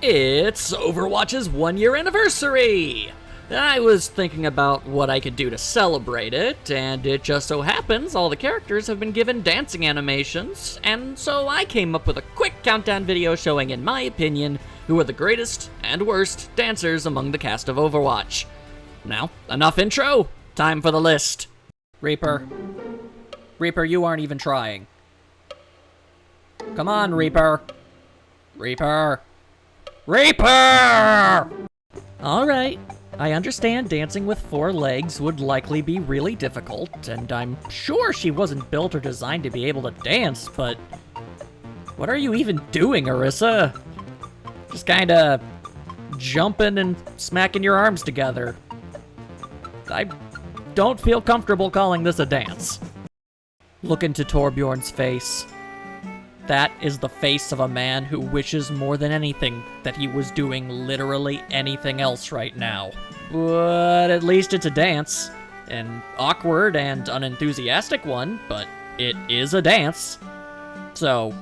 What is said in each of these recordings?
It's Overwatch's 1-year anniversary! I was thinking about what I could do to celebrate it, and it just so happens all the characters have been given dancing animations, and so I came up with a quick countdown video showing, in my opinion, who are the greatest and worst dancers among the cast of Overwatch. Now, enough intro, time for the list. Reaper, you aren't even trying. Come on, Reaper! Alright, I understand dancing with 4 legs would likely be really difficult, and I'm sure she wasn't built or designed to be able to dance, but what are you even doing, Orisa? Just kinda jumping and smacking your arms together. I don't feel comfortable calling this a dance. Look into Torbjorn's face. That is the face of a man who wishes more than anything that he was doing literally anything else right now. But at least it's a dance. An awkward and unenthusiastic one, but it is a dance. So,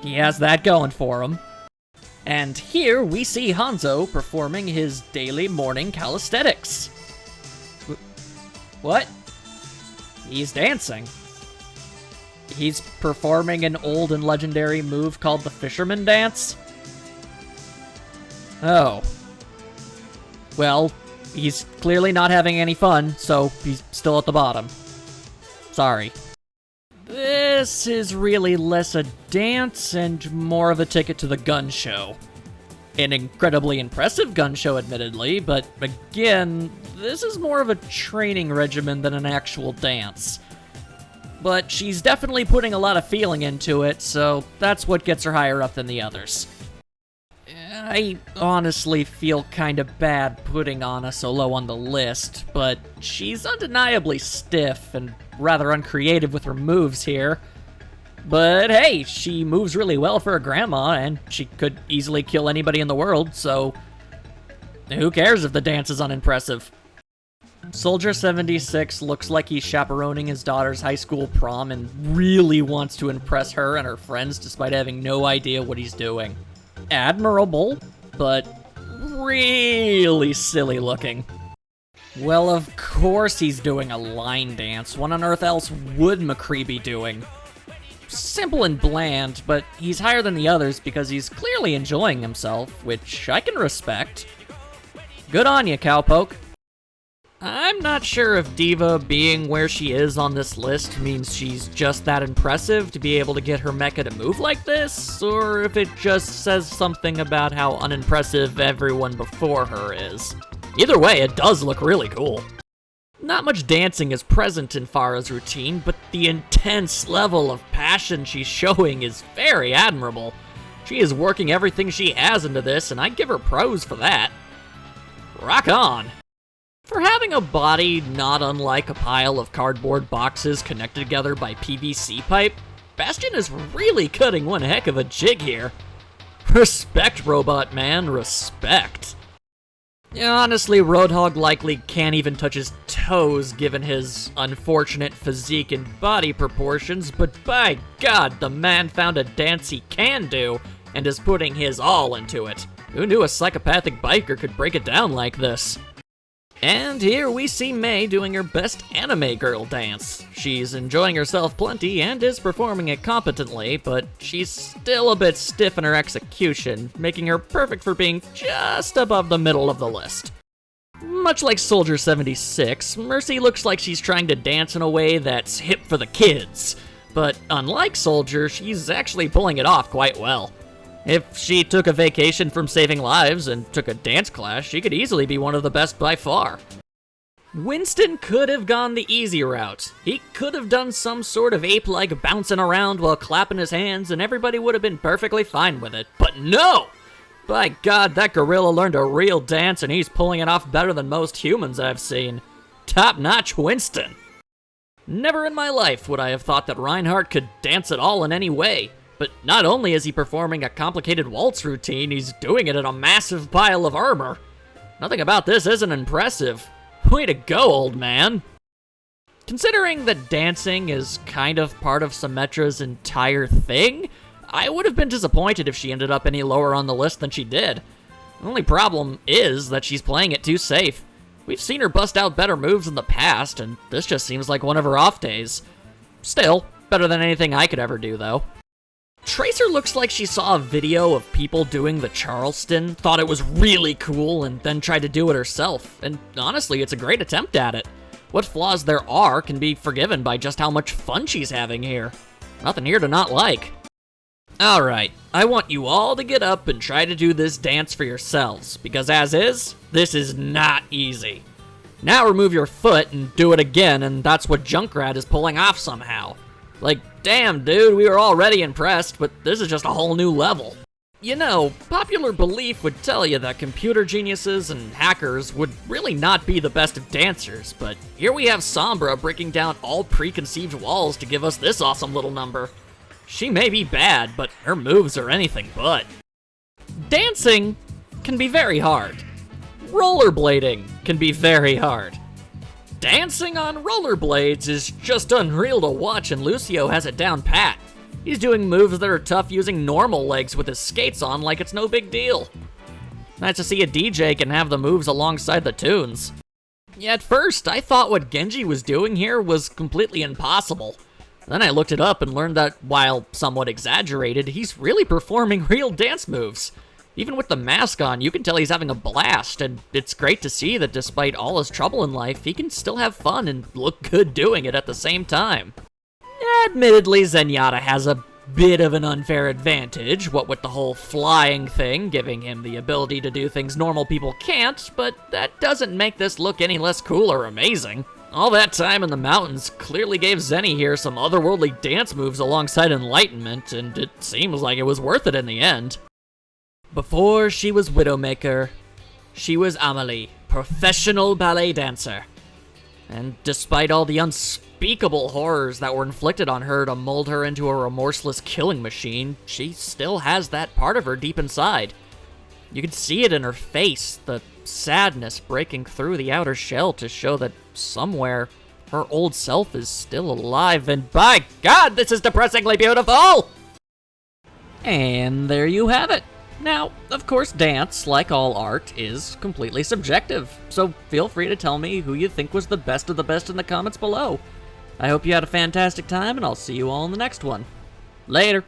he has that going for him. And here we see Hanzo performing his daily morning calisthenics. What? He's dancing. He's performing an old and legendary move called the Fisherman Dance? Oh. Well, he's clearly not having any fun, so he's still at the bottom. Sorry. This is really less a dance and more of a ticket to the gun show. An incredibly impressive gun show, admittedly, but again, this is more of a training regimen than an actual dance. But she's definitely putting a lot of feeling into it, so that's what gets her higher up than the others. I honestly feel kinda bad putting Ana so low on the list, but she's undeniably stiff and rather uncreative with her moves here. But hey, she moves really well for a grandma, and she could easily kill anybody in the world, so who cares if the dance is unimpressive? Soldier76 looks like he's chaperoning his daughter's high school prom and really wants to impress her and her friends despite having no idea what he's doing. Admirable, but really silly looking. Well, of course he's doing a line dance. What on earth else would McCree be doing? Simple and bland, but he's higher than the others because he's clearly enjoying himself, which I can respect. Good on you, Cowpoke. I'm not sure if D.Va being where she is on this list means she's just that impressive to be able to get her mecha to move like this, or if it just says something about how unimpressive everyone before her is. Either way, it does look really cool. Not much dancing is present in Pharah's routine, but the intense level of passion she's showing is very admirable. She is working everything she has into this, and I give her pros for that. Rock on! For having a body not unlike a pile of cardboard boxes connected together by PVC pipe, Bastion is really cutting one heck of a jig here. Respect, Robot Man, respect. Honestly, Roadhog likely can't even touch his toes given his unfortunate physique and body proportions, but by God, the man found a dance he can do and is putting his all into it. Who knew a psychopathic biker could break it down like this? And here we see Mei doing her best anime girl dance. She's enjoying herself plenty and is performing it competently, but she's still a bit stiff in her execution, making her perfect for being just above the middle of the list. Much like Soldier76, Mercy looks like she's trying to dance in a way that's hip for the kids. But unlike Soldier, she's actually pulling it off quite well. If she took a vacation from saving lives and took a dance class, she could easily be one of the best by far. Winston could have gone the easy route. He could have done some sort of ape-like bouncing around while clapping his hands and everybody would have been perfectly fine with it. But no! By God, that gorilla learned a real dance and he's pulling it off better than most humans I've seen. Top-notch Winston! Never in my life would I have thought that Reinhardt could dance at all in any way. But not only is he performing a complicated waltz routine, he's doing it in a massive pile of armor. Nothing about this isn't impressive. Way to go, old man. Considering that dancing is kind of part of Symmetra's entire thing, I would have been disappointed if she ended up any lower on the list than she did. The only problem is that she's playing it too safe. We've seen her bust out better moves in the past, and this just seems like one of her off days. Still, better than anything I could ever do, though. Tracer looks like she saw a video of people doing the Charleston, thought it was really cool, and then tried to do it herself. And honestly, it's a great attempt at it. What flaws there are can be forgiven by just how much fun she's having here. Nothing here to not like. Alright, I want you all to get up and try to do this dance for yourselves, because as is, this is not easy. Now remove your foot and do it again, and that's what Junkrat is pulling off somehow. Like, damn dude, we were already impressed, but this is just a whole new level. You know, popular belief would tell you that computer geniuses and hackers would really not be the best of dancers, but here we have Sombra breaking down all preconceived walls to give us this awesome little number. She may be bad, but her moves are anything but. Dancing can be very hard. Rollerblading can be very hard. Dancing on rollerblades is just unreal to watch, and Lucio has it down pat. He's doing moves that are tough using normal legs with his skates on like it's no big deal. Nice to see a DJ can have the moves alongside the tunes. At first, I thought what Genji was doing here was completely impossible. Then I looked it up and learned that, while somewhat exaggerated, he's really performing real dance moves. Even with the mask on, you can tell he's having a blast, and it's great to see that despite all his trouble in life, he can still have fun and look good doing it at the same time. Admittedly, Zenyatta has a bit of an unfair advantage, what with the whole flying thing, giving him the ability to do things normal people can't, but that doesn't make this look any less cool or amazing. All that time in the mountains clearly gave Zenny here some otherworldly dance moves alongside Enlightenment, and it seems like it was worth it in the end. Before she was Widowmaker, she was Amelie, professional ballet dancer. And despite all the unspeakable horrors that were inflicted on her to mold her into a remorseless killing machine, she still has that part of her deep inside. You can see it in her face, the sadness breaking through the outer shell to show that somewhere her old self is still alive, and by God, this is depressingly beautiful! And there you have it. Now, of course, dance, like all art, is completely subjective, so feel free to tell me who you think was the best of the best in the comments below. I hope you had a fantastic time, and I'll see you all in the next one. Later.